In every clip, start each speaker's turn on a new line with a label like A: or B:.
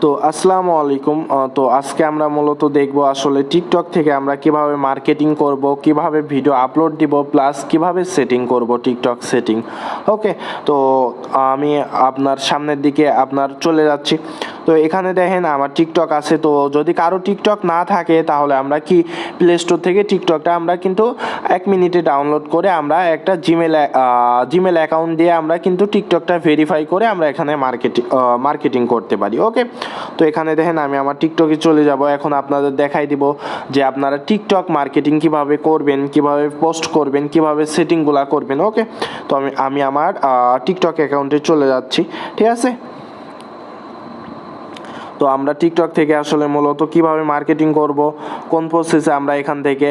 A: তো আসসালামু আলাইকুম। তো আজকে আমরা মূলত দেখব আসলে টিকটক থেকে আমরা কিভাবে মার্কেটিং করব, কিভাবে ভিডিও আপলোড দিব, প্লাস কিভাবে সেটিং করব টিকটক সেটিং। ওকে, তো আমি আপনার সামনের দিকে আপনার চলে যাচ্ছি। তো এখানে দেখেন আমার টিকটক আছে। তো যদি কারো টিকটক না থাকে তাহলে আমরা কি প্লে স্টোর থেকে টিকটকটা আমরা কিন্তু 1 মিনিটে ডাউনলোড করে আমরা একটা জিমেল অ্যাকাউন্ট দিয়ে আমরা কিন্তু টিকটকটা ভেরিফাই করে আমরা এখানে মার্কেটিং করতে পারি। ওকে, তো এখানে দেখেন আমি আমার টিকটকে চলে যাব। এখন আপনাদের দেখাই দিব যে আপনারা টিকটক মার্কেটিং কিভাবে করবেন, কিভাবে পোস্ট করবেন, কিভাবে সেটিংগুলো করবেন। ওকে, তো আমি আমার টিকটক অ্যাকাউন্টে চলে যাচ্ছি। ঠিক আছে, তো আমরা টিকটক থেকে আসলে মূলত কিভাবে মার্কেটিং করব, কোন প্রসেসে আমরা এখান থেকে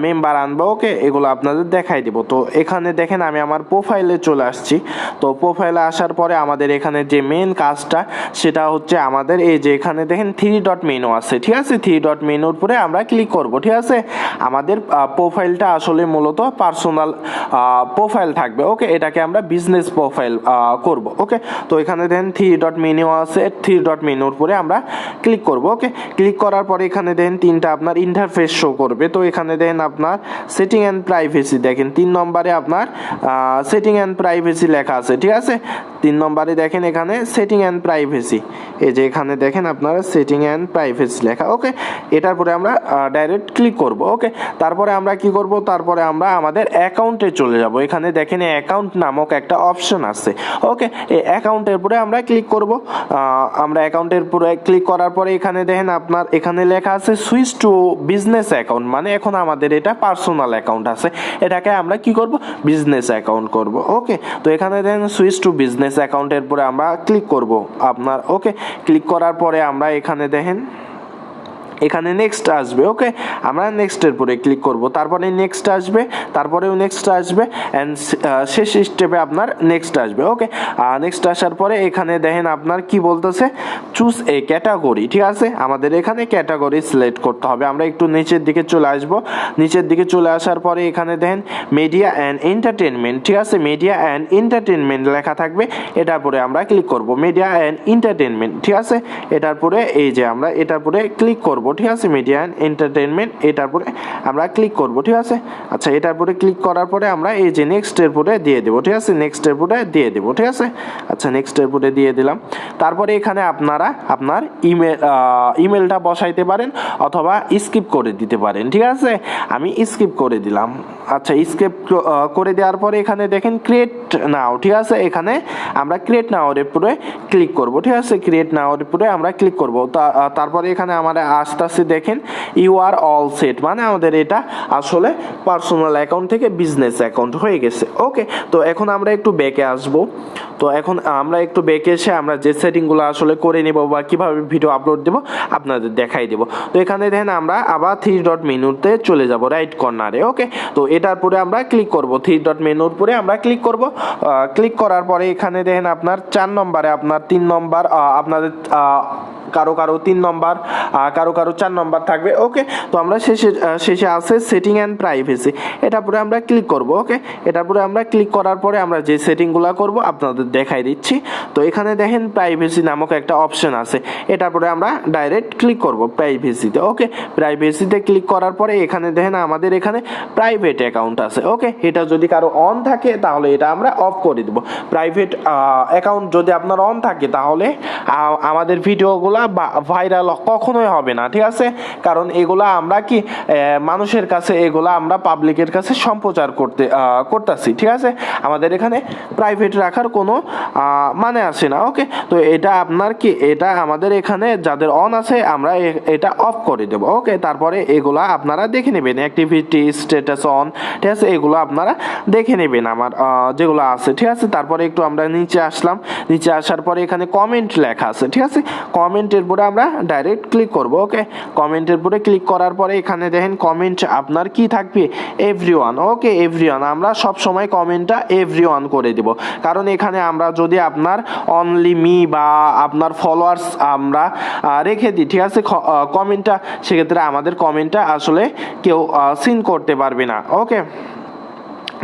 A: মেম্বার আনবো, ওকে, এগুলো আপনাদের দেখাই দিব। তো এখানে দেখেন আমি আমার প্রোফাইলে চলে আসছি। তো প্রোফাইলে আসার পরে আমাদের এখানে যে মেন কাজটা সেটা হচ্ছে আমাদের এই যে এখানে দেখেন 3 ডট মেনু আছে। ঠিক আছে, 3 ডট মেনুর উপরে আমরা ক্লিক করব। ঠিক আছে, আমাদের প্রোফাইলটা আসলে মূলত পার্সোনাল প্রোফাইল থাকবে। ওকে, এটাকে আমরা বিজনেস প্রোফাইল করব। ওকে, তো এখানে দেখেন 3 ডট মেনু আছে। 3 ডট মেনুর উপরে আমরা ক্লিক করব। ওকে, ক্লিক করার পরে এখানে দেখেন তিনটা আপনার ইন্টারফেস শো করবে। তো এখানে দেখেন আপনার সেটিং অ্যান্ড প্রাইভেসি, দেখেন 3 নম্বরে আপনার সেটিং অ্যান্ড প্রাইভেসি লেখা আছে। ঠিক আছে, 3 নম্বরে দেখেন এখানে সেটিং অ্যান্ড প্রাইভেসি, এই যে এখানে দেখেন আপনারা সেটিং অ্যান্ড প্রাইভেসি লেখা। ওকে, এটার পরে আমরা ডাইরেক্ট ক্লিক করব। ওকে, তারপরে আমরা কি করব, তারপরে আমরা আমাদের অ্যাকাউন্টে চলে যাব। এখানে দেখেন অ্যাকাউন্ট নামক একটা অপশন আছে। ওকে, এই অ্যাকাউন্টের পরে আমরা ক্লিক করব। আমরা অ্যাকাউন্টের পুরো ক্লিক করার পরে এখানে দেখেন আপনার এখানে লেখা আছে সুইচ টু বিজনেস অ্যাকাউন্ট, মানে এখন আমাদের এটা পার্সোনাল অ্যাকাউন্ট আছে, এটাকে আমরা কি করব, বিজনেস অ্যাকাউন্ট করব। ওকে, তো এখানে দেখেন সুইচ টু বিজনেস অ্যাকাউন্টের পরে আমরা ক্লিক করব আপনার। ওকে, ক্লিক করার পরে আমরা এখানে দেখেন এখানে নেক্সট আসবে। ওকে, আমরা নেক্সটের পরে ক্লিক করব, তারপরে নেক্সট আসবে, তারপরেও নেক্সট আসবে, অ্যান্ড শেষ স্টেপে আপনার নেক্সট আসবে। ওকে, নেক্সট আসার পরে এখানে দেখেন আপনার কি বলতেছে, চুজ এ ক্যাটাগরি। ঠিক আছে, আমাদের এখানে ক্যাটাগরি সিলেক্ট করতে হবে। আমরা একটু নিচের দিকে চলে আসব। নিচের দিকে চলে আসার পরে এখানে দেখেন মিডিয়া অ্যান্ড এন্টারটেনমেন্ট। ঠিক আছে, মিডিয়া অ্যান্ড এন্টারটেনমেন্ট লেখা থাকবে, এটার পরে আমরা ক্লিক করব, মিডিয়া অ্যান্ড এন্টারটেনমেন্ট। ঠিক আছে, এটার পরে এই যে আমরা এটার পরে ক্লিক করব। ঠিক আছে, মিডিয়া অ্যান্ড এন্টারটেনমেন্ট, এটার পরে আমরা ক্লিক করব। ঠিক আছে, আচ্ছা, এটার পরে ক্লিক করার পরে আমরা এই যে নেক্সটের পরে দিয়ে দেবো। ঠিক আছে, নেক্সটের পরে দিয়ে দেবো। ঠিক আছে, আচ্ছা, নেক্সটের পরে দিয়ে দিলাম। তারপরে এখানে আপনারা আপনার ইমেলটা বসাইতে পারেন অথবা স্কিপ করে দিতে পারেন। ঠিক আছে, আমি স্কিপ করে দিলাম। আচ্ছা, স্কিপ করে দেওয়ার পরে এখানে দেখেন ক্রিয়েট নাও। ঠিক আছে, এখানে আমরা ক্রিয়েট নাওর উপরে ক্লিক করব। ঠিক আছে, ক্রিয়েট নাওর উপরে আমরা ক্লিক করব। তারপরে এখানে আমাদের আস্তে আস্তে দেখেন ইউ আর অল সেট, মানে আমাদের এটা আসলে পার্সোনাল অ্যাকাউন্ট থেকে বিজনেস অ্যাকাউন্ট হয়ে গেছে। ওকে, তো এখন আমরা একটু ব্যাকে আসব। তো এখন আমরা একটু ব্যাকে এসে আমরা যে সেটিংগুলো আসলে করে নেব বা কিভাবে ভিডিও আপলোড দেব আপনাদের দেখাই দেব। তো এখানে দেখেন আমরা আবার 3 ডট মেনুতে চলে যাব, রাইট কর্নারে। ওকে, তো এটার পরে আমরা ক্লিক করব, 3 ডট মেনুর পরে আমরা ক্লিক করব। ক্লিক করার পরে এখানে দেখেন আপনার 4 নম্বরে আপনার 3 নম্বর আপনাদের কারো কারো 3 নম্বর, কারো কারো 4 নম্বর থাকবে। ওকে, তো আমরা শেষে আছে সেটিং অ্যান্ড প্রাইভেসি, এটার পরে আমরা ক্লিক করব। ওকে, এটার পরে আমরা ক্লিক করার পরে আমরা যে সেটিংগুলো করব আপনাদের দেখাই দিচ্ছি। তো এখানে দেখেন প্রাইভেসি নামক একটা অপশন আছে, এটার পরে আমরা ডাইরেক্ট ক্লিক করব প্রাইভেসিতে। ওকে, প্রাইভেসিতে ক্লিক করার পরে এখানে দেখেন আমাদের এখানে প্রাইভেট অ্যাকাউন্ট আছে। ওকে, এটা যদি কারো অন থাকে তাহলে এটা আমরা অফ করে দেব। প্রাইভেট অ্যাকাউন্ট যদি আপনার অন থাকে তাহলে আমাদের ভিডিওগুলো ভাইরাল কখনোই হবে না। ঠিক আছে, কারণ এগুলা আমরা কি মানুষের কাছে, এগুলা আমরা পাবলিকের কাছে সম্প্রচার করতেছি। ঠিক আছে, আমাদের এখানে প্রাইভেট রাখার কোনো মানে আসে না। ওকে, তো এটা আপনার কি, এটা আমাদের এখানে যাদের অন আছে আমরা এটা অফ করে দেব। ওকে, তারপরে এগুলা আপনারা দেখে নেবেন, অ্যাক্টিভিটি স্ট্যাটাস অন। ঠিক আছে, এগুলো আপনারা দেখে নেবেন আমার যেগুলো আছে। ঠিক আছে, তারপরে একটু আমরা নিচে আসলাম। নিচে আসার পরে এখানে কমেন্ট লেখা আছে। ঠিক আছে, কমেন্টের পরে আমরা ডাইরেক্ট ক্লিক করব। ওকে, কমেন্টের পরে ক্লিক করার পরে এখানে দেখেন কমেন্ট আপনার কি থাকবে, এভরিওয়ান। ওকে, এভরিওয়ান, আমরা সব সময় কমেন্টটা এভরিওয়ান করে দেব, কারণ এখানে আমরা যদি আপনার অনলি মি বা আপনার ফলোয়ার্স আমরা রেখে দিই, ঠিক আছে, কমেন্টটা, সেক্ষেত্রে আমাদের কমেন্টটা আসলে কেউ সিন করতে পারবে না। ওকে,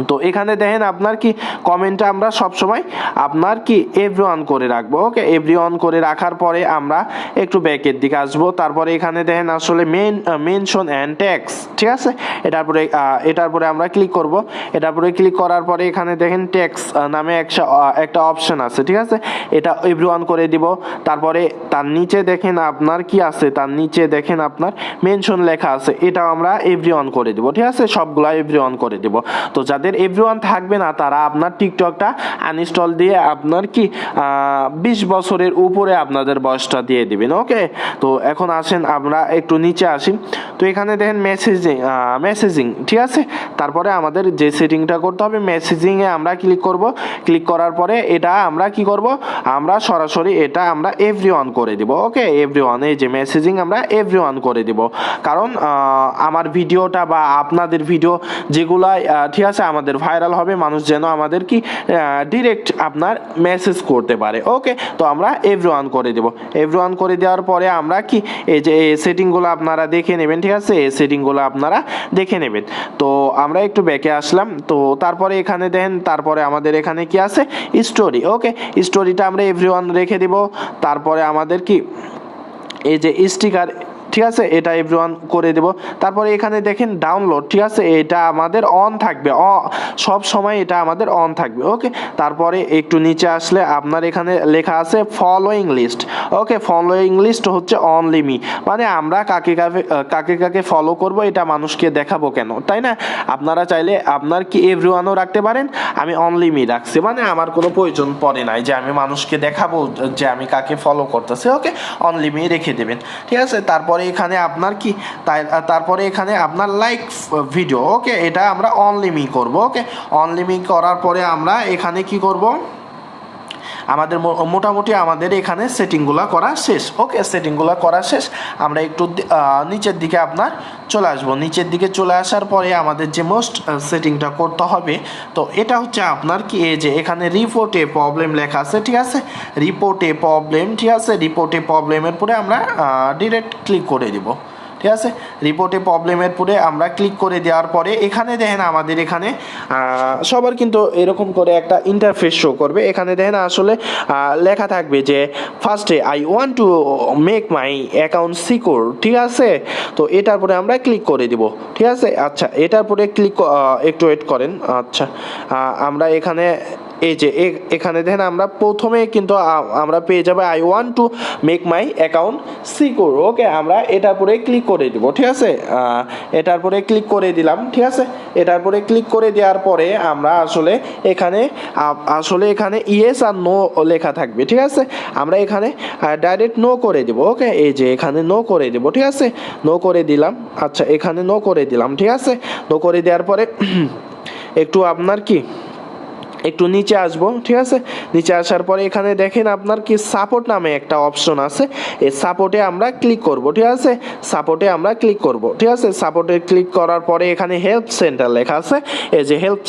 A: তো এখানে দেখেন আপনার কি কমেন্টটা আমরা সবসময় আপনার কি এভরিওয়ান করে রাখবো। ওকে, এভরিওয়ান করে রাখার পরে আমরা একটু ব্যাকের দিকে আসবো। তারপরে এখানে দেখেন আসলে মেনশন অ্যান্ড ট্যাক্স, ঠিক আছে। এটার পরে আমরা ক্লিক করব। এটার পরে ক্লিক করার পরে এখানে দেখেন ট্যাক্স নামে একটা অপশন আছে, ঠিক আছে। এটা এভরিওয়ান করে দিব। তারপরে তার নিচে দেখেন আপনার কি আছে, তার নিচে দেখেন আপনার মেনশন লেখা আছে, এটাও আমরা এভরিওয়ান করে দিব, ঠিক আছে। সবগুলা এভরিওয়ান করে দিব। তো যাদের এভরিওয়ান থাকবে না তারা আপনার টিকটকটা আনইনস্টল দিয়ে আপনার কি 20 বছরের উপরে আপনাদের বয়সটা দিয়ে দিবেন। ওকে, তো এখন আসেন আমরা একটু নিচে আসি। তো এখানে দেখেন মেসেজিং, ঠিক আছে। তারপরে আমাদের যে সেটিংটা করতে হবে, মেসেজিংয়ে আমরা ক্লিক করব। ক্লিক করার পরে এটা আমরা কি করব, আমরা সরাসরি এটা আমরা এভরিওয়ান করে দিব। ওকে, এভরিওয়ান, এই যে মেসেজিং আমরা এভরিওয়ান করে দিব। কারণ আমার ভিডিওটা বা আপনাদের ভিডিও যেগুলাই ঠিক আছে আমাদের ভাইরাল হবে, মানুষ যেন আমাদের কি ডিরেক্ট আপনার মেসেজ করতে পারে। ওকে, তো আমরা এভরিওয়ান করে দেব। এভরিওয়ান করে দেওয়ার পরে আমরা কি এই যে এই সেটিংগুলো আপনারা দেখে নেবেন, ঠিক আছে। এই সেটিংগুলো আপনারা দেখে নেবেন। তো আমরা একটু ব্যাকে আসলাম। তো তারপরে এখানে দেন, তারপরে আমাদের এখানে কি আছে, স্টোরি। ওকে, স্টোরিটা আমরা এভরিওয়ান রেখে দিব। তারপরে আমাদের কি এই যে স্টিকার, ঠিক আছে, এটা এভরিওয়ান করে দেব। তারপরে এখানে দেখেন ডাউনলোড, ঠিক আছে, এটা আমাদের অন থাকবে, সব সময় এটা আমাদের অন থাকবে। ওকে, তারপরে একটু নিচে আসলে আপনার এখানে লেখা আছে ফলোয়িং লিস্ট। ওকে, ফলোয়িং লিস্ট হচ্ছে অনলি মি, মানে আমরা কাকে কাকে ফলো করব এটা মানুষকে দেখাবো কেন, তাই না। আপনারা চাইলে আপনার কি এভরিওয়ানও রাখতে পারেন, আমি অনলি মি রাখছি, মানে আমার কোনো প্রয়োজন পড়ে নাই যে আমি মানুষকে দেখাবো যে আমি কাকে ফলো করতেছি। ওকে, অনলি মি রেখে দেবেন, ঠিক আছে। তারপরে এখানে আপনার কি তারপরে এখানে আপনার লাইক ভিডিও। ওকে, এটা আমরা অনলি মি করব। ওকে, অনলি মি করার পরে আমরা এখানে কি করব, আমাদের মোটামুটি আমাদের এখানে সেটিংগুলো করা শেষ। ওকে, সেটিংগুলো করা শেষ। আমরা একটু নিচের দিকে আপনার চলে আসবো। নিচের দিকে চলে আসার পরে আমাদের যে মোস্ট সেটিংটা করতে হবে, তো এটা হচ্ছে আপনার কি এই যে এখানে রিপোর্টে প্রবলেম লেখা আছে, ঠিক আছে। রিপোর্টে প্রবলেম, ঠিক আছে। রিপোর্টে প্রবলেমের পরে আমরা ডিরেক্ট ক্লিক করে দিব, ঠিক আছে। রিপোর্টে প্রবলেমের পরে আমরা ক্লিক করে দেওয়ার পরে এখানে দেখেন আমাদের এখানে সবার কিন্তু এরকম করে একটা ইন্টারফেস শো করবে। এখানে দেখেন আসলে লেখা থাকবে যে ফার্স্টে I want to make my account secure, ঠিক আছে। তো এটার পরে আমরা ক্লিক করে দিব, ঠিক আছে। আচ্ছা, এটার পরে একটু ওয়েট করেন। আচ্ছা, আমরা এখানে এই যে এখানে দেখেন আমরা প্রথমে কিন্তু আমরা পেয়ে যাবো I want to make my account secure. Okay, আমরা এটার পরে ক্লিক করে দিব, ঠিক আছে। এটার পরে ক্লিক করে দিলাম, ঠিক আছে। এটার পরে ক্লিক করে দেওয়ার পরে আমরা আসলে এখানে ইয়েস আর নো লেখা থাকবে, ঠিক আছে। আমরা এখানে ডাইরেক্ট নো করে দিব। ওকে, এই যে এখানে নো করে দিব, ঠিক আছে। নো করে দিলাম। আচ্ছা, এখানে নো করে দিলাম, ঠিক আছে। নো করে দেওয়ার পরে একটু আপনার কি একটু নিচে আসবো, ঠিক আছে। নিচে আসার পরে এখানে দেখেন আপনার কি সাপোর্ট নামে একটা অপশন আছে, এই সাপোর্টে আমরা ক্লিক করব, ঠিক আছে। সাপোর্টে আমরা ক্লিক করব, ঠিক আছে। সাপোর্টে ক্লিক করার পরে এখানে হেল্প সেন্টার লেখা আছে, এই যে হেল্প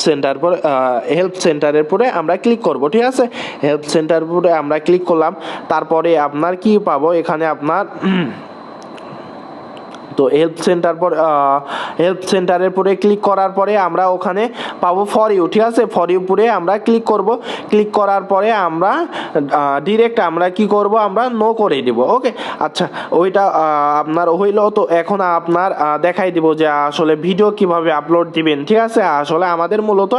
A: সেন্টারের পরে আমরা ক্লিক করব, ঠিক আছে। হেল্প সেন্টার পরে আমরা ক্লিক করলাম। তারপরে আপনার কি পাবো এখানে আপনার তো হেল্প সেন্টারের পরে ক্লিক করার পরে আমরা ওখানে পাবো ফর ইউ, ঠিক আছে। ফর ইউ পরে আমরা ক্লিক করব। ক্লিক করার পরে আমরা ডিরেক্ট আমরা কি করব, আমরা নো করে দিব। ওকে, আচ্ছা, ওইটা আপনার হইলো। তো এখন আপনার দেখাই দিব যে আসলে ভিডিও কিভাবে আপলোড দিবেন, ঠিক আছে। আসলে আমাদের মূলত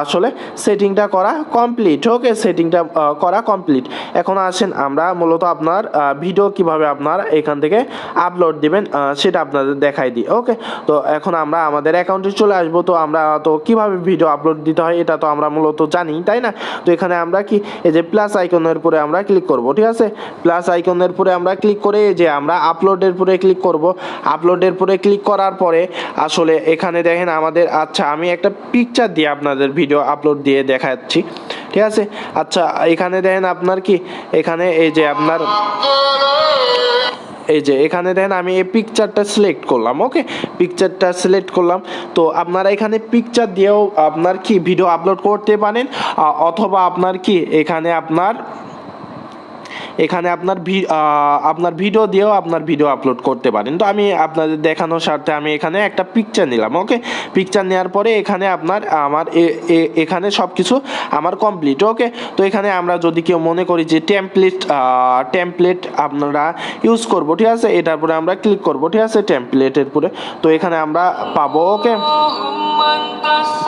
A: আসলে সেটিংটা করা কমপ্লিট। ওকে, সেটিংটা করা কমপ্লিট। এখন আসেন আমরা মূলত আপনার ভিডিও কিভাবে আপনার এখান থেকে আপলোড দিবেন সেটা আপনাদের দেখাই দিই। ওকে, তো এখন আমরা আমাদের অ্যাকাউন্টে চলে আসবো। তো আমরা তো কিভাবে ভিডিও আপলোড দিতে হয় এটা তো আমরা মূলত জানি, তাই না। তো এখানে আমরা কি এই যে প্লাস আইকনের পরে আমরা ক্লিক করব, ঠিক আছে। প্লাস আইকনের পরে আমরা ক্লিক করে যে আমরা আপলোডের পরে ক্লিক করব। আপলোডের পরে ক্লিক করার পরে আসলে এখানে দেখেন আমাদের, আচ্ছা, আমি একটা পিকচার দিয়ে আপনাদের ভিডিও আপলোড দিয়ে দেখাচ্ছি, ঠিক আছে। আচ্ছা, এখানে দেখেন আপনার কি এখানে এই যে আপনার এই যে এখানে দেখেন আমি এই পিকচারটা সিলেক্ট করলাম। ওকে, পিকচারটা সিলেক্ট করলাম। তো আপনারা এখানে পিকচার দিয়েও আপনার কি ভিডিও আপলোড করতে পারেন, অথবা আপনার কি এখানে আপনার এখানে আপনার ভিডিও দিয়েও আপনার ভিডিও আপলোড করতে পারেন। তো আমি আপনাদের দেখানোর স্বার্থে আমি এখানে একটা পিকচার নিলাম। ওকে, পিকচার নেওয়ার পরে এখানে আমার এখানে সব কিছু আমার কমপ্লিট। ওকে, তো এখানে আমরা যদি কেউ মনে করি যে টেমপ্লেট আপনারা ইউজ করব, ঠিক আছে, এটার পরে আমরা ক্লিক করব, ঠিক আছে, টেমপ্লেটের পরে। তো এখানে আমরা পাবো। ওকে,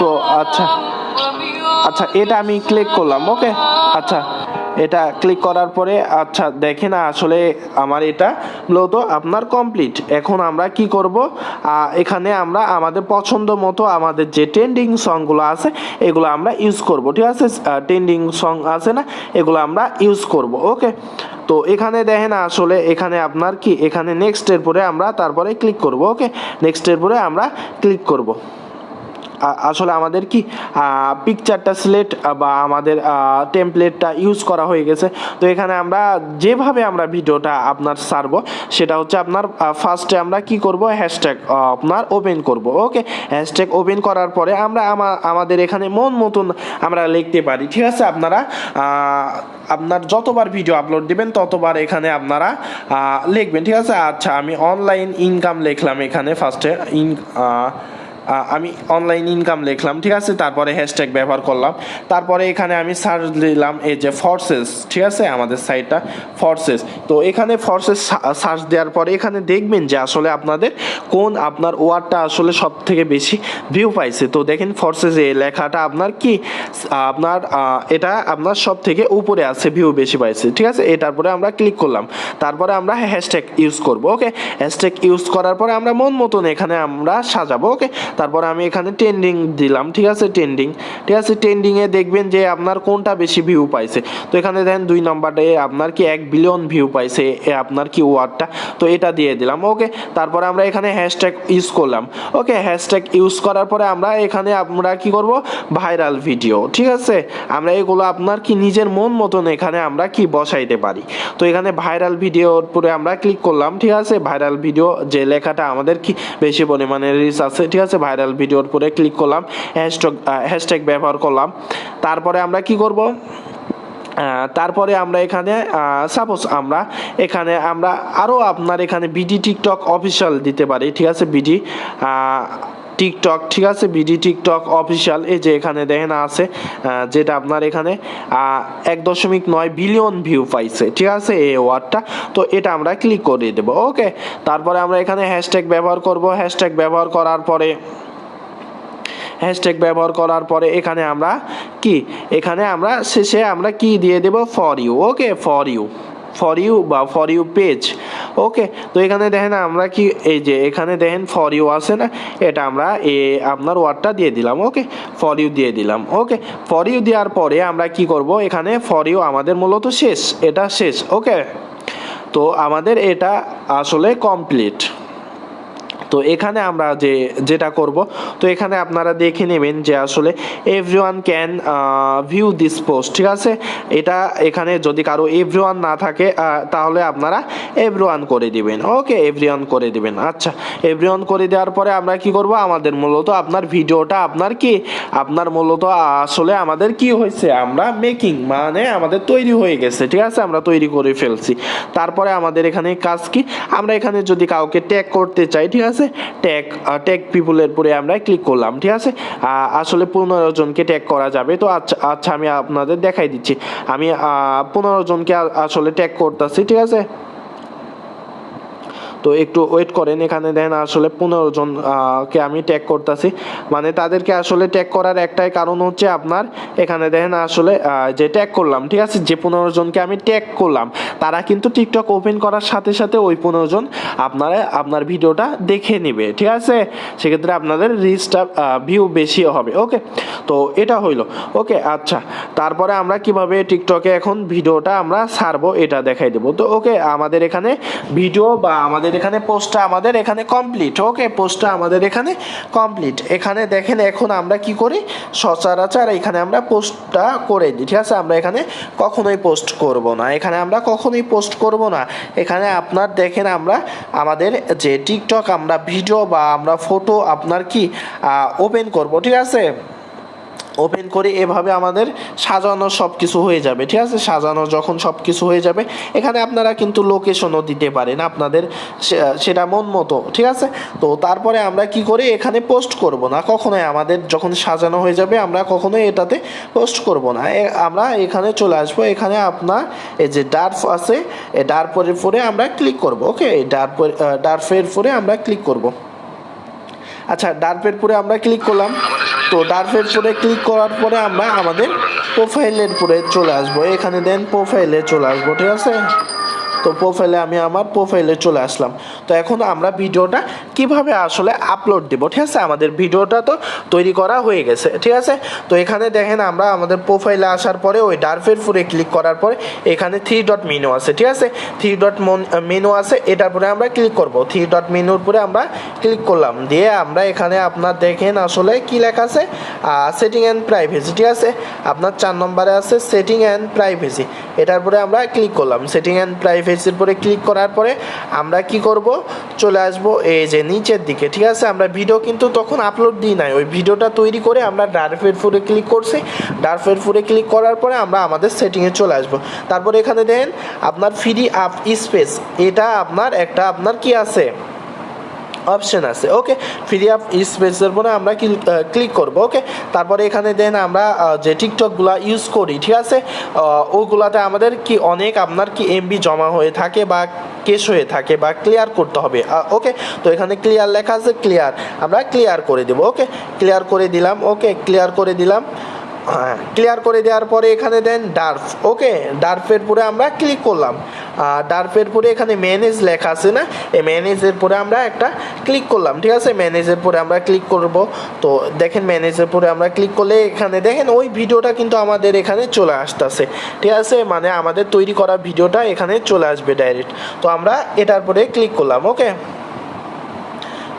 A: তো আচ্ছা এটা আমি ক্লিক করলাম। ওকে, আচ্ছা এটা ক্লিক করার পরে দেখেন আসলে আমার এটা মূলত আপনার কমপ্লিট। এখন আমরা কি করব, এখানে আমরা আমাদের পছন্দ মতো আমাদের যে ট্রেন্ডিং সংগুলো আছে এগুলো আমরা ইউজ করব, ঠিক আছে, ট্রেন্ডিং সং আছে না, এগুলো আমরা ইউজ করব। ওকে, তো এখানে দেখেন আসলে এখানে আপনার কি এখানে নেক্সটের পরে আমরা তারপরে ক্লিক করব। ওকে, নেক্সটের পরে আমরা ক্লিক করব। আসলে আমাদের কি পিকচারটা সিলেক্ট বা আমাদের টেমপ্লেটটা ইউজ করা হয়ে গেছে। তো এখানে আমরা যেভাবে আমরা ভিডিওটা আপনার ছাড়বো সেটা হচ্ছে আপনার ফার্স্টে আমরা কি করব, হ্যাশট্যাগ আপনার ওপেন করব। ওকে, হ্যাশট্যাগ ওপেন করার পরে আমরা আমাদের এখানে মন মতন আমরা লিখতে পারি, ঠিক আছে। আপনার যতবার ভিডিও আপলোড দিবেন ততবার এখানে আপনারা লিখবেন, ঠিক আছে। আচ্ছা আমি অনলাইন ইনকাম লিখলাম এখানে ফার্স্টে আমি অনলাইন ইনকাম লিখলাম, ঠিক আছে, তারপরে হ্যাশট্যাগ ব্যবহার করলাম, তারপরে এখানে আমি সার্চ দিলাম এই যে ফর্সেস, ঠিক আছে, আমাদের সাইটটা ফর্সেস। তো এখানে ফর্সেস সার্চ দেওয়ার পরে এখানে দেখবেন যে আসলে আপনাদের আপনার ওয়ার্ডটা আসলে সব থেকে বেশি ভিউ পাইছে। তো দেখেন ফর্সেস এই লেখাটা আপনার কি এটা আপনার সব থেকে উপরে আছে, ভিউ বেশি পাইছে, ঠিক আছে। এটার পরে আমরা ক্লিক করলাম, তারপরে আমরা হ্যাশট্যাগ ইউজ করব। ওকে, হ্যাশট্যাগ ইউজ করার পরে আমরা মন মতন এখানে আমরা সাজাবো। ওকে, তারপরে আমি এখানে ট্রেন্ডিং দিলাম, ঠিক আছে, ট্রেন্ডিংয়ে দেখবেন যে আপনার কোনটা বেশি ভিউ পাইছে। তো এখানে দেখেন 2 নম্বরে আপনার কি 1 বিলিয়ন ভিউ পাইছে আপনার কি ওয়ার্ডটা, তো এটা দিয়ে দিলাম। ওকে, তারপরে আমরা এখানে হ্যাশট্যাগ ইউজ করলাম। ওকে, হ্যাশট্যাগ ইউজ করার পরে আমরা কি করব, ভাইরাল ভিডিও, ঠিক আছে, আমরা এগুলো আপনার কি নিজের মন মতন এখানে আমরা কি বসাইতে পারি। তো এখানে ভাইরাল ভিডিওর পরে আমরা ক্লিক করলাম, ঠিক আছে, ভাইরাল ভিডিও যে লেখাটা আমাদের কি বেশি পরিমাণে রিচ আছে, ঠিক আছে, ভাইরাল ভিডিওর পরে ক্লিক করলাম, হ্যাশট্যাগ ব্যবহার করলাম। তারপরে আমরা কি করব, তারপরে আমরা এখানে সাপোজ আমরা আরও আপনার এখানে বিডি টিকটক অফিসিয়াল দিতে পারি, ঠিক আছে, বিডি টিকটক, ঠিক আছে, বিডি টিকটক অফিসিয়াল, এই যে এখানে দেখেন আছে যেটা আপনার এখানে 1.9 বিলিয়ন ভিউ পাইছে, ঠিক আছে, এই ওয়ার্ডটা। তো এটা আমরা ক্লিক করে দেবো। ওকে, তারপরে আমরা এখানে হ্যাশট্যাগ ব্যবহার করব। হ্যাশট্যাগ ব্যবহার করার পরে এখানে আমরা শেষে আমরা কি দিয়ে দেব, for you. Okay, for you page. Okay, তো এখানে দেখেন আমরা কি এই যে এখানে দেখেন ফর ইউ আছে না, এটা আমরা আপনার ওয়ার্ডটা দিয়ে দিলাম। ওকে, ফর ইউ দিয়ে দিলাম। ওকে, ফর ইউ দেওয়ার পরে আমরা কি করব, এখানে ফর ইউ আমাদের মূলত এটা শেষ। ওকে, তো আমাদের এটা আসলে কমপ্লিট। তো এখানে আমরা যেটা করব, তো এখানে আপনারা দেখে নেবেন যে আসলে everyone can view this post, ঠিক আছে। এটা এখানে যদি কারো এভরিওয়ান না থাকে তাহলে আপনারা এভরিওয়ান করে দিবেন। ওকে, এভরিওয়ান করে দিবেন। আচ্ছা, এভরিওয়ান করে দেওয়ার পরে আমরা কি করব, আমাদের মূলত আপনার ভিডিওটা আপনার মূলত আসলে আমাদের কি হয়েছে, আমরা মেকিং মানে আমাদের তৈরি হয়ে গেছে, ঠিক আছে, আমরা তৈরি করে ফেলছি। তারপরে আমাদের এখানে কাজ কি, আমরা এখানে যদি কাউকে ট্যাগ করতে চাই, ঠিক আছে, ট্যাগ পিপলের পরে আমরা ক্লিক করলাম, ঠিক আছে। আসলে 15 জনকে ট্যাগ করা যাবে। তো আচ্ছা আমি আপনাদের দেখাই দিচ্ছি, আমি 15 জনকে আসলে ট্যাগ করতেছি, ঠিক আছে। তো একটু ওয়েট করেন, এখানে দেখেন আসলে 15 জনকে আমি ট্যাগ করতেছি, মানে তাদেরকে আসলে ট্যাগ করার একটাই কারণ হচ্ছে আপনার এখানে দেখেন আসলে যে ট্যাগ করলাম, ঠিক আছে, যে 15 জনকে আমি ট্যাগ করলাম তারা কিন্তু টিকটক ওপেন করার সাথে সাথে ওই 15 জন আপনার ভিডিওটা দেখে নেবে, ঠিক আছে, সেক্ষেত্রে আপনাদের রিচটা ভিউ বেশি হবে। ওকে, তো এটা হইলো। ওকে, আচ্ছা, তারপরে আমরা কিভাবে টিকটকে এখন ভিডিওটা আমরা ছাড়বো এটা দেখাই দেবো। তো ওকে, আমাদের এখানে ভিডিও বা আমাদের এখানে পোস্টটা আমাদের এখানে কমপ্লিট। ওকে, পোস্টটা আমাদের এখানে কমপ্লিট। এখানে দেখেন এখন আমরা কি করি, সচরাচর এখানে আমরা পোস্টটা করে দিই, ঠিক আছে, আমরা এখানে কখনোই পোস্ট করব না, এখানে আপনার দেখেন আমরা আমাদের যে টিকটক আমরা ভিডিও বা আমরা ফটো আপনার কি ওপেন করব, ঠিক আছে। ওপেন করে এভাবে আমাদের সাজানো সব কিছু হয়ে যাবে, ঠিক আছে। সাজানো যখন সব কিছু হয়ে যাবে, এখানে আপনারা কিন্তু লোকেশনও দিতে পারেন আপনাদের সেটা মন মতো, ঠিক আছে। তো তারপরে আমরা কি করে এখানে পোস্ট করব না কখনোই, আমাদের যখন সাজানো হয়ে যাবে আমরা কখনোই এটাতে পোস্ট করব না। আমরা এখানে চলে আসবো, এখানে আপনার এই যে ডার্ফ আছে, এই ডার্ফের পরে আমরা ক্লিক করব। ওকে, এই ডার্ফের পরে আমরা ক্লিক করব। আচ্ছা, ডার্ফের পরে আমরা ক্লিক করলাম। তো ডার্ফের পরে ক্লিক করার পরে আমরা আমাদের প্রোফাইলের পরে চলে আসবো, এখানে দেন প্রোফাইলে চলে আসবো, ঠিক আছে। তো প্রোফাইলে আমি আমার প্রোফাইলে চলে আসলাম। তো এখন আমরা ভিডিওটা কিভাবে আসলে আপলোড দেব, ঠিক আছে। আমাদের ভিডিওটা তো তৈরি করা হয়ে গেছে, ঠিক আছে। তো এখানে দেখেন আমরা আমাদের প্রোফাইলে আসার পরে ওই ডার্ফের পরে ক্লিক করার পরে এখানে 3 ডট মেনু আছে, ঠিক আছে। 3 ডট মেনু আছে, এটার পরে আমরা ক্লিক করব। 3 ডট মেনুর পরে আমরা ক্লিক করলাম, দিয়ে আমরা এখানে আপনার দেখেন আসলে কি লেখা আছে, সেটিং অ্যান্ড প্রাইভেসি, ঠিক আছে। আপনার 4 নম্বরে আছে সেটিং অ্যান্ড প্রাইভেসি, এটার পরে আমরা ক্লিক করলাম। সেটিং অ্যান্ড প্রাইভেসির পরে ক্লিক করার পরে আমরা কি করব, চলে আসবো এই যে নিচের দিকে, ঠিক আছে। আমরা ভিডিও কিন্তু তখন আপলোড দিই নাই, ওই ভিডিওটা তৈরি করে আমরা ডার্ফের পরে ক্লিক করছি। ডার্ফের পরে ক্লিক করার পরে আমরা আমাদের সেটিংয়ে চলে আসবো। তারপরে এখানে দেখেন আপনার ফ্রি আপ স্পেস, এটা আপনার একটা আপনার কি আছে অপশন আছে। ওকে, ফ্রি আপ স্পেসের পরে আমরা ক্লিক করব। ওকে, তারপরে এখানে দেন আমরা যে টিকটকগুলো ইউজ করি, ঠিক আছে, ওগুলাতে আমাদের কি অনেক আপনার কি এমবি জমা হয়ে থাকে বা কেস হয়ে থাকে বা ক্লিয়ার করতে হবে। ওকে, তো এখানে ক্লিয়ার লেখা আছে, ক্লিয়ার, আমরা ক্লিয়ার করে দেবো। ওকে, ক্লিয়ার করে দিলাম। ওকে, ক্লিয়ার করে দিলাম। হ্যাঁ, ক্লিয়ার করে দেওয়ার পরে এখানে দেন ডার্ফ। ওকে, ডার্ফের পরে আমরা ক্লিক করলাম। ডার্ফের পরে এখানে ম্যানেজ লেখা আছে না, এই ম্যানেজের পরে আমরা একটা ক্লিক করলাম, ঠিক আছে। ম্যানেজের পরে আমরা ক্লিক করব। তো দেখেন ম্যানেজের পরে আমরা ক্লিক করলে এখানে দেখেন ওই ভিডিওটা কিন্তু আমাদের এখানে চলে আসতেছে, ঠিক আছে। মানে আমাদের তৈরি করা ভিডিওটা এখানে চলে আসবে ডাইরেক্ট। তো আমরা এটার পরে ক্লিক করলাম। ওকে,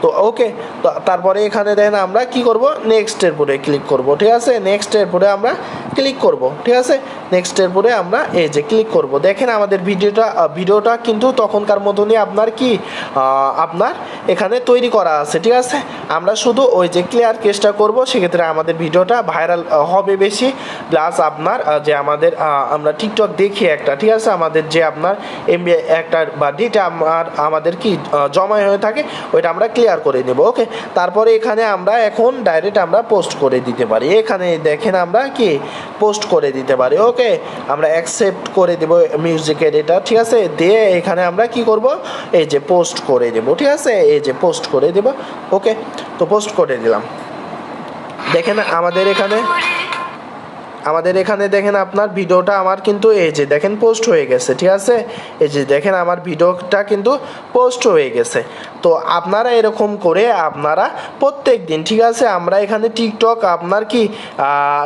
A: তো ওকে, তো তারপরে এখানে দেখেন আমরা কি করব, নেক্সটের পরে ক্লিক করব, ঠিক আছে। নেক্সটের পরে আমরা ক্লিক করব, ঠিক আছে। নেক্সটের পরে আমরা এই যে ক্লিক করব। দেখেন আমাদের ভিডিওটা কিন্তু তখনকার মতনই আপনার কি আপনার এখানে তৈরি করা আছে, ঠিক আছে। আমরা শুধু ওই যে ক্লিয়ার কেসটা করব, সেক্ষেত্রে আমাদের ভিডিওটা ভাইরাল হবে বেশি, প্লাস আপনার যে আমাদের আমরা টিকটক দেখি একটা, ঠিক আছে, আমাদের যে আপনার এমবি একটা বা ডেটা আমাদের কি জমা হয়ে থাকে, ওইটা আমরা ক্লিয়ার করে নেব। ওকে, তারপরে এখানে আমরা এখন ডাইরেক্ট আমরা পোস্ট করে দিতে পারি। এখানে দেখেন আমরা কি পোস্ট করে দিতে পারি। ওকে, আমরা অ্যাকসেপ্ট করে দেব মিউজিকের এটা, ঠিক আছে। দিয়ে এখানে আমরা কি করব, এই যে পোস্ট করে দেব, ঠিক আছে। এই যে পোস্ট করে দেব। ওকে, তো পোস্ট করে দিলাম। দেখেন আমাদের এখানে দেখেন আপনার ভিডিওটা আমার কিন্তু এই যে দেখেন পোস্ট হয়ে গেছে, ঠিক আছে। এই যে দেখেন আমার ভিডিওটা কিন্তু পোস্ট হয়ে গেছে। তো আপনারা এরকম করে আপনারা প্রত্যেক দিন, ঠিক আছে, আমরা এখানে টিকটক আপনার কি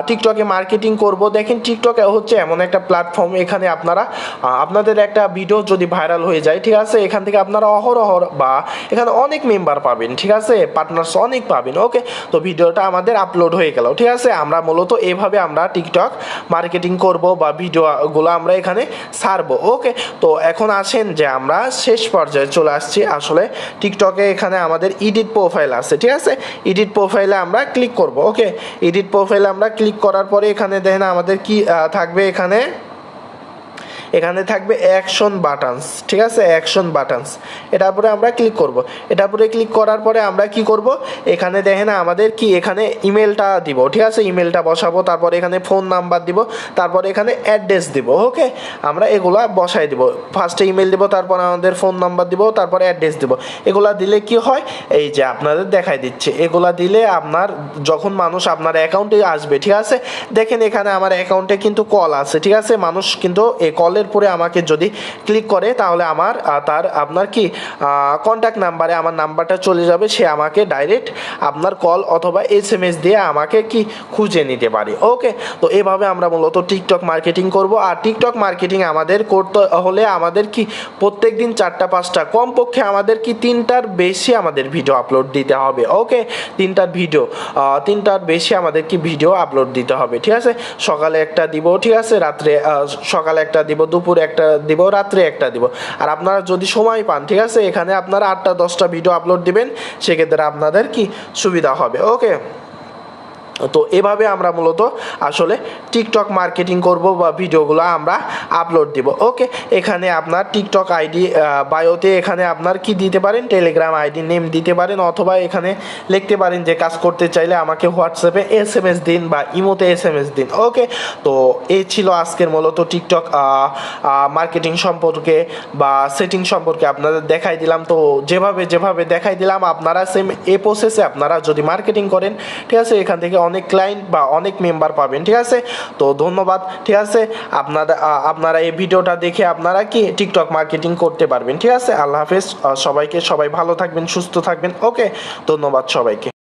A: টিকটকে মার্কেটিং করব। দেখেন টিকটক হচ্ছে এমন একটা প্ল্যাটফর্ম, এখানে আপনারা আপনাদের একটা ভিডিও যদি ভাইরাল হয়ে যায়, ঠিক আছে, এখান থেকে আপনারা অহরহ বা এখানে অনেক মেম্বার পাবেন, ঠিক আছে, পার্টনার্স অনেক পাবেন। ওকে, তো ভিডিওটা আমাদের আপলোড হয়ে গেল, ঠিক আছে। আমরা মূলত এভাবে আমরা টিকটক মার্কেটিং করব বা ভিডিওগুলো আমরা এখানে ছাড়বো। ওকে, তো এখন আসেন যে আমরা শেষ পর্যায়ে চলে আসছি আসলে টিকটকে। এখানে আমাদের এডিট প্রোফাইল আছে, ঠিক আছে। এডিট প্রোফাইলে আমরা ক্লিক করব। ওকে, এডিট প্রোফাইলে আমরা ক্লিক করার পরে এখানে দেখেন আমাদের কি থাকবে, এখানে থাকবে অ্যাকশন বাটনস, ঠিক আছে, অ্যাকশন বাটনস। এটার পরে আমরা ক্লিক করব। এটার পরে ক্লিক করার পরে আমরা কি করব, এখানে দেখেন আমাদের কি এখানে ইমেলটা দিব, ঠিক আছে, ইমেলটা বসাবো। তারপরে এখানে ফোন নাম্বার দিব, তারপরে এখানে অ্যাড্রেস দিব। ওকে, আমরা এগুলা বসাই দিব। ফার্স্টে ইমেল দিব, তারপর আমাদের ফোন নাম্বার দিব, তারপরে অ্যাড্রেস দিব। এগুলা দিলে কি হয়, এই যে আপনাদের দেখাই দিচ্ছে, এগুলা দিলে আপনার যখন মানুষ আপনার অ্যাকাউন্টে আসবে, ঠিক আছে, দেখেন এখানে আমার অ্যাকাউন্টে কিন্তু কল আছে, ঠিক আছে। মানুষ কিন্তু এই কলের পরে আমাকে যদি ক্লিক করে তাহলে আমার তার আপনার কি কন্ট্যাক্ট নাম্বারে আমার নাম্বারটা চলে যাবে, সে আমাকে ডাইরেক্ট আপনার কল অথবা এসএমএস দিয়ে আমাকে কি খুঁজে নিতে পারে। ওকে, তো এভাবে আমরা মূলত টিকটক মার্কেটিং করব। আর টিকটক মার্কেটিং আমাদের করতে হলে আমাদের কি প্রত্যেক দিন 4টা 5টা, কমপক্ষে আমাদের কি 3টার বেশি আমাদের ভিডিও আপলোড দিতে হবে। ওকে, 3টার বেশি আমাদের কি ভিডিও আপলোড দিতে হবে, ঠিক আছে। সকালে একটা দিব, ঠিক আছে, সকালে একটা দিব, দুপুরে একটা দিব, রাত্রে একটা দিব। আর আপনারা যদি সময় পান, ঠিক আছে, এখানে আপনারা 8টা 10টা ভিডিও আপলোড দিবেন, সেক্ষেত্রে আপনাদের কি সুবিধা হবে। ওকে, তো এভাবে আমরা মূলত আসলে টিকটক মার্কেটিং করব বা ভিডিওগুলো আমরা আপলোড দিব। ওকে, এখানে আপনার টিকটক আইডি বায়োতে এখানে আপনার কি দিতে পারেন, টেলিগ্রাম আইডি নেম দিতে পারেন, অথবা এখানে লিখতে পারেন যে কাজ করতে চাইলে আমাকে হোয়াটসঅ্যাপে SMS দিন বা ইমোতে SMS দিন। ওকে, তো এই ছিল আজকের মূলত টিকটক মার্কেটিং সম্পর্কে বা সেটিং সম্পর্কে আপনাদের দেখাই দিলাম। তো যেভাবে দেখাই দিলাম আপনারা সেম এই প্রসেসে আপনারা যদি মার্কেটিং করেন, ঠিক আছে, এখান থেকে অনেক ক্লায়েন্ট বা অনেক মেম্বার পাবেন। ঠিক আছে, তো ধন্যবাদ। ঠিক আছে, আপনারা এই ভিডিওটা দেখে আপনারা কি টিকটক মার্কেটিং করতে পারবেন। ঠিক আছে, আল্লাহ হাফেজ সবাইকে, সবাই ভালো থাকবেন, সুস্থ থাকবেন। ওকে, ধন্যবাদ সবাইকে।